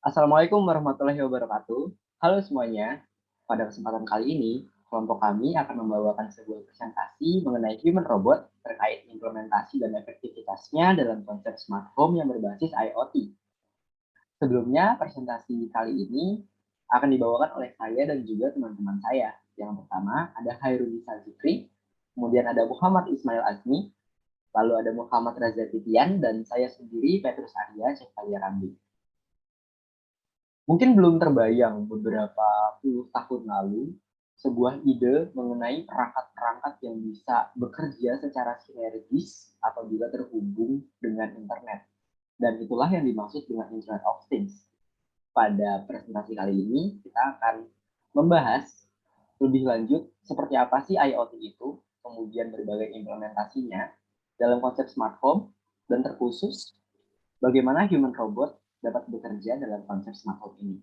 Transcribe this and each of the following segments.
Assalamualaikum warahmatullahi wabarakatuh. Halo semuanya. Pada kesempatan kali ini, kelompok kami akan membawakan sebuah presentasi mengenai human robot terkait implementasi dan efektivitasnya dalam konsep smart home yang berbasis IoT. Sebelumnya, presentasi kali ini akan dibawakan oleh saya dan juga teman-teman saya. Yang pertama ada Hairunisa Zikri, kemudian ada Muhammad Ismail Azmi, lalu ada Muhammad Raza Titian, dan saya sendiri Petrus Arya Cekalia Ramli. Mungkin belum terbayang beberapa puluh tahun lalu, sebuah ide mengenai perangkat-perangkat yang bisa bekerja secara sinergis apabila terhubung dengan internet. Dan itulah yang dimaksud dengan Internet of Things. Pada presentasi kali ini, kita akan membahas lebih lanjut seperti apa sih IoT itu, kemudian berbagai implementasinya dalam konsep smart home, dan terkhusus bagaimana human robot dapat bekerja dalam konsep smart home ini.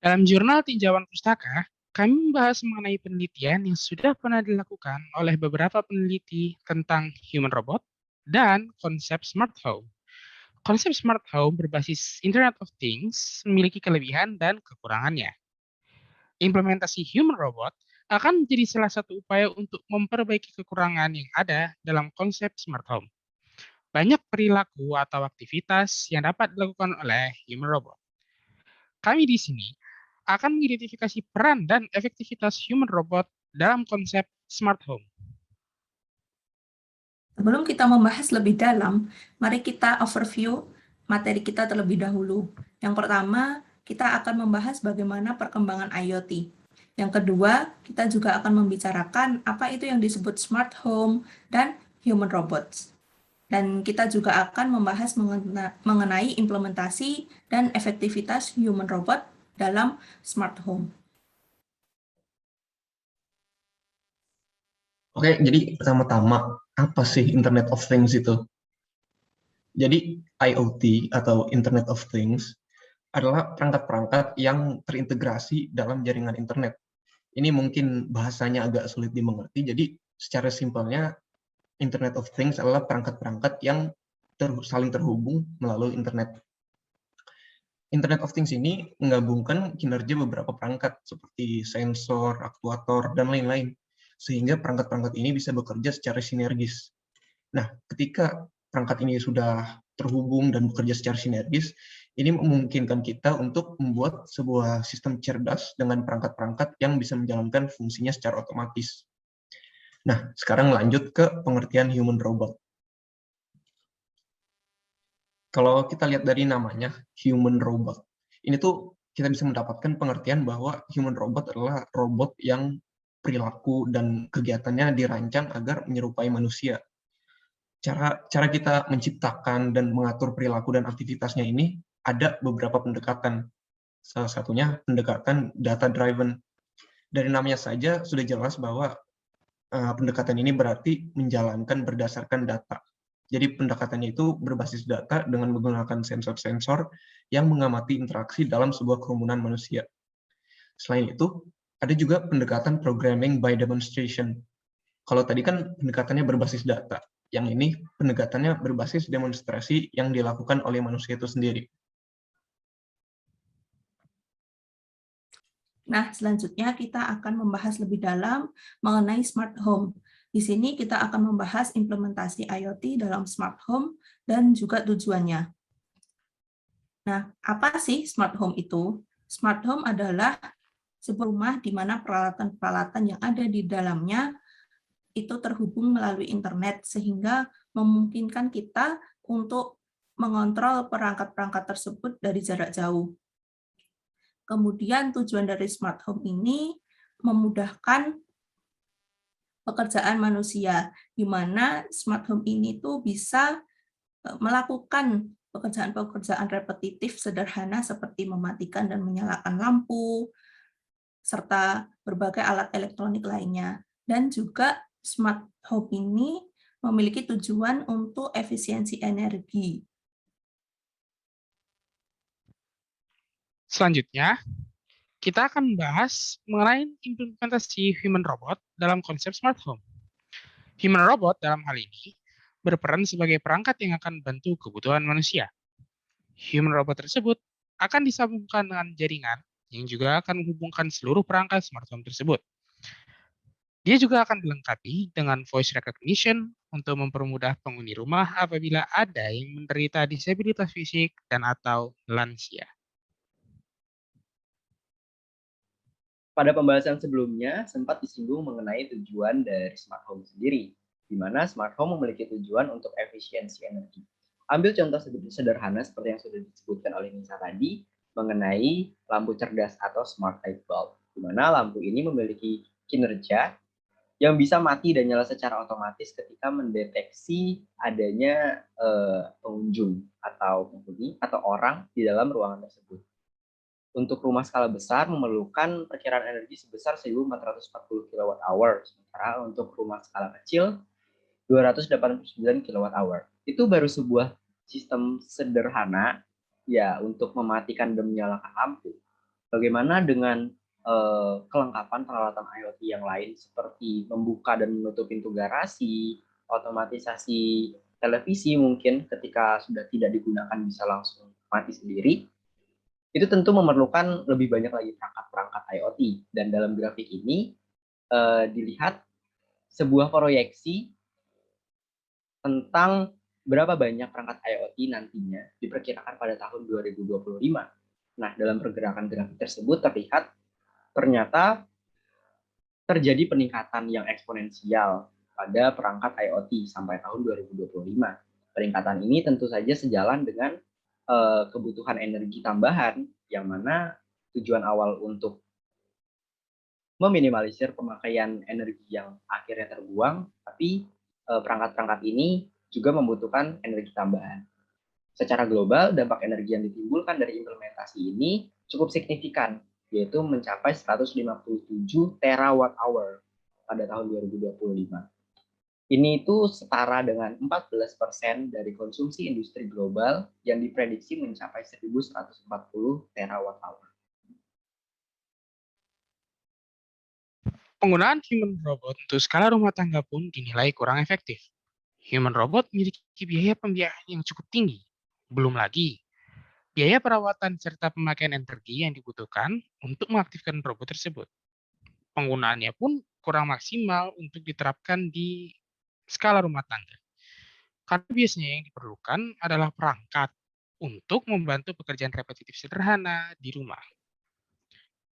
Dalam jurnal tinjauan pustaka, kami membahas mengenai penelitian yang sudah pernah dilakukan oleh beberapa peneliti tentang human robot dan konsep smart home. Konsep smart home berbasis Internet of Things memiliki kelebihan dan kekurangannya. Implementasi human robot akan menjadi salah satu upaya untuk memperbaiki kekurangan yang ada dalam konsep smart home. Banyak perilaku atau aktivitas yang dapat dilakukan oleh human robot. Kami di sini akan mengidentifikasi peran dan efektivitas human robot dalam konsep smart home. Sebelum kita membahas lebih dalam, mari kita overview materi kita terlebih dahulu. Yang pertama, kita akan membahas bagaimana perkembangan IoT. Yang kedua, kita juga akan membicarakan apa itu yang disebut smart home dan human robots. Dan kita juga akan membahas mengenai implementasi dan efektivitas human robot dalam smart home. Oke, jadi pertama-tama, apa sih Internet of Things itu? Jadi IoT atau Internet of Things adalah perangkat-perangkat yang terintegrasi dalam jaringan internet. Ini mungkin bahasanya agak sulit dimengerti, jadi secara simpelnya Internet of Things adalah perangkat-perangkat yang saling terhubung melalui internet. Internet of Things ini menggabungkan kinerja beberapa perangkat seperti sensor, aktuator, dan lain-lain, sehingga perangkat-perangkat ini bisa bekerja secara sinergis. Nah, ketika perangkat ini sudah terhubung dan bekerja secara sinergis, ini memungkinkan kita untuk membuat sebuah sistem cerdas dengan perangkat-perangkat yang bisa menjalankan fungsinya secara otomatis. Nah, sekarang lanjut ke pengertian human robot. Kalau kita lihat dari namanya, human robot, ini tuh kita bisa mendapatkan pengertian bahwa human robot adalah robot yang perilaku dan kegiatannya dirancang agar menyerupai manusia. Cara kita menciptakan dan mengatur perilaku dan aktivitasnya ini ada beberapa pendekatan. Salah satunya pendekatan data-driven. Dari namanya saja sudah jelas bahwa pendekatan ini berarti menjalankan berdasarkan data. Jadi pendekatannya itu berbasis data dengan menggunakan sensor-sensor yang mengamati interaksi dalam sebuah kerumunan manusia. Selain itu, ada juga pendekatan programming by demonstration. Kalau tadi kan pendekatannya berbasis data, yang ini pendekatannya berbasis demonstrasi yang dilakukan oleh manusia itu sendiri. Nah, selanjutnya kita akan membahas lebih dalam mengenai smart home. Di sini kita akan membahas implementasi IoT dalam smart home dan juga tujuannya. Nah, apa sih smart home itu? Smart home adalah sebuah rumah di mana peralatan-peralatan yang ada di dalamnya itu terhubung melalui internet, sehingga memungkinkan kita untuk mengontrol perangkat-perangkat tersebut dari jarak jauh. Kemudian tujuan dari smart home ini memudahkan pekerjaan manusia, di mana smart home ini tuh bisa melakukan pekerjaan-pekerjaan repetitif sederhana seperti mematikan dan menyalakan lampu, serta berbagai alat elektronik lainnya. Dan juga smart home ini memiliki tujuan untuk efisiensi energi. Selanjutnya, kita akan membahas mengenai implementasi human robot dalam konsep smart home. Human robot dalam hal ini berperan sebagai perangkat yang akan membantu kebutuhan manusia. Human robot tersebut akan disambungkan dengan jaringan yang juga akan menghubungkan seluruh perangkat smart home tersebut. Dia juga akan dilengkapi dengan voice recognition untuk mempermudah penghuni rumah apabila ada yang menderita disabilitas fisik dan atau lansia. Pada pembahasan sebelumnya, sempat disinggung mengenai tujuan dari smart home sendiri, di mana smart home memiliki tujuan untuk efisiensi energi. Ambil contoh sederhana seperti yang sudah disebutkan oleh Nisa tadi, mengenai lampu cerdas atau smart light bulb, di mana lampu ini memiliki kinerja yang bisa mati dan nyala secara otomatis ketika mendeteksi adanya pengunjung atau penghuni atau orang di dalam ruangan tersebut. Untuk rumah skala besar memerlukan perkiraan energi sebesar 1440 kWh, sementara untuk rumah skala kecil 289 kWh. Itu baru sebuah sistem sederhana ya untuk mematikan dan menyalakan lampu. Bagaimana dengan kelengkapan peralatan IoT yang lain seperti membuka dan menutup pintu garasi, otomatisasi televisi mungkin ketika sudah tidak digunakan bisa langsung mati sendiri. Itu tentu memerlukan lebih banyak lagi perangkat-perangkat IoT. Dan dalam grafik ini dilihat sebuah proyeksi tentang berapa banyak perangkat IoT nantinya diperkirakan pada tahun 2025. Nah, dalam pergerakan grafik tersebut terlihat ternyata terjadi peningkatan yang eksponensial pada perangkat IoT sampai tahun 2025. Peningkatan ini tentu saja sejalan dengan kebutuhan energi tambahan, yang mana tujuan awal untuk meminimalisir pemakaian energi yang akhirnya terbuang, tapi perangkat-perangkat ini juga membutuhkan energi tambahan. Secara global, dampak energi yang ditimbulkan dari implementasi ini cukup signifikan, yaitu mencapai 157 terawatt hour pada tahun 2025. Ini itu setara dengan 14% dari konsumsi industri global yang diprediksi mencapai 1.140 terawatt hour. Penggunaan human robot untuk skala rumah tangga pun dinilai kurang efektif. Human robot memiliki biaya pembiayaan yang cukup tinggi. Belum lagi, biaya perawatan serta pemakaian energi yang dibutuhkan untuk mengaktifkan robot tersebut. Penggunaannya pun kurang maksimal untuk diterapkan di skala rumah tangga. Karena biasanya yang diperlukan adalah perangkat untuk membantu pekerjaan repetitif sederhana di rumah.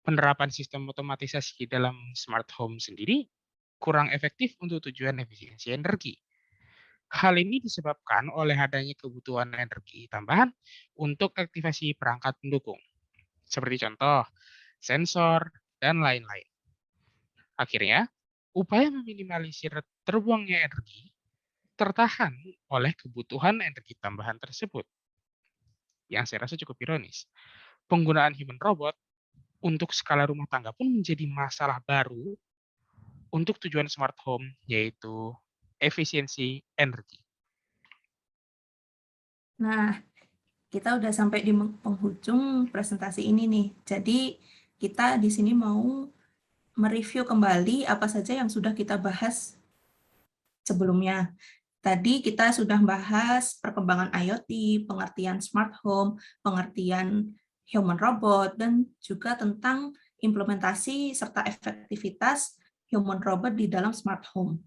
Penerapan sistem otomatisasi dalam smart home sendiri kurang efektif untuk tujuan efisiensi energi. Hal ini disebabkan oleh adanya kebutuhan energi tambahan untuk aktivasi perangkat pendukung, seperti contoh sensor dan lain-lain. Akhirnya, upaya meminimalisir terbuangnya energi tertahan oleh kebutuhan energi tambahan tersebut. Yang saya rasa cukup ironis. Penggunaan human robot untuk skala rumah tangga pun menjadi masalah baru untuk tujuan smart home, yaitu efisiensi energi. Nah, kita udah sampai di penghujung presentasi ini nih. Jadi kita di sini mau mereview kembali apa saja yang sudah kita bahas sebelumnya. Tadi kita sudah bahas perkembangan IoT, pengertian smart home, pengertian human robot, dan juga tentang implementasi serta efektivitas human robot di dalam smart home.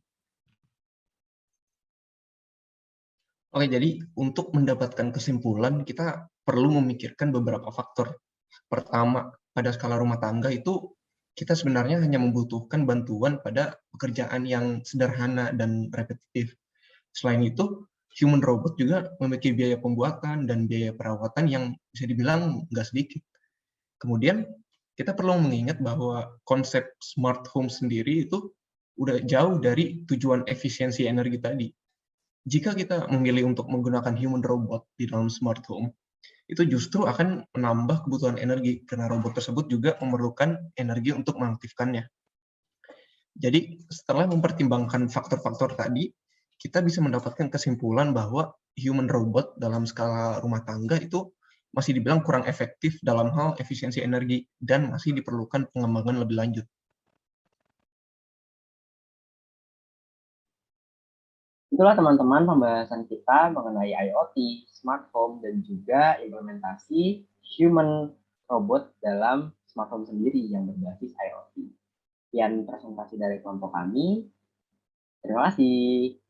Oke, jadi untuk mendapatkan kesimpulan, kita perlu memikirkan beberapa faktor. Pertama, pada skala rumah tangga itu, kita sebenarnya hanya membutuhkan bantuan pada pekerjaan yang sederhana dan repetitif. Selain itu, human robot juga memiliki biaya pembuatan dan biaya perawatan yang bisa dibilang nggak sedikit. Kemudian, kita perlu mengingat bahwa konsep smart home sendiri itu udah jauh dari tujuan efisiensi energi tadi. Jika kita memilih untuk menggunakan human robot di dalam smart home, itu justru akan menambah kebutuhan energi karena robot tersebut juga memerlukan energi untuk mengaktifkannya. Jadi, setelah mempertimbangkan faktor-faktor tadi, kita bisa mendapatkan kesimpulan bahwa human robot dalam skala rumah tangga itu masih dibilang kurang efektif dalam hal efisiensi energi dan masih diperlukan pengembangan lebih lanjut. Itulah teman-teman pembahasan kita mengenai IoT, smart home dan juga implementasi human robot dalam smart home sendiri yang berbasis IoT. Sekian presentasi dari kelompok kami. Terima kasih.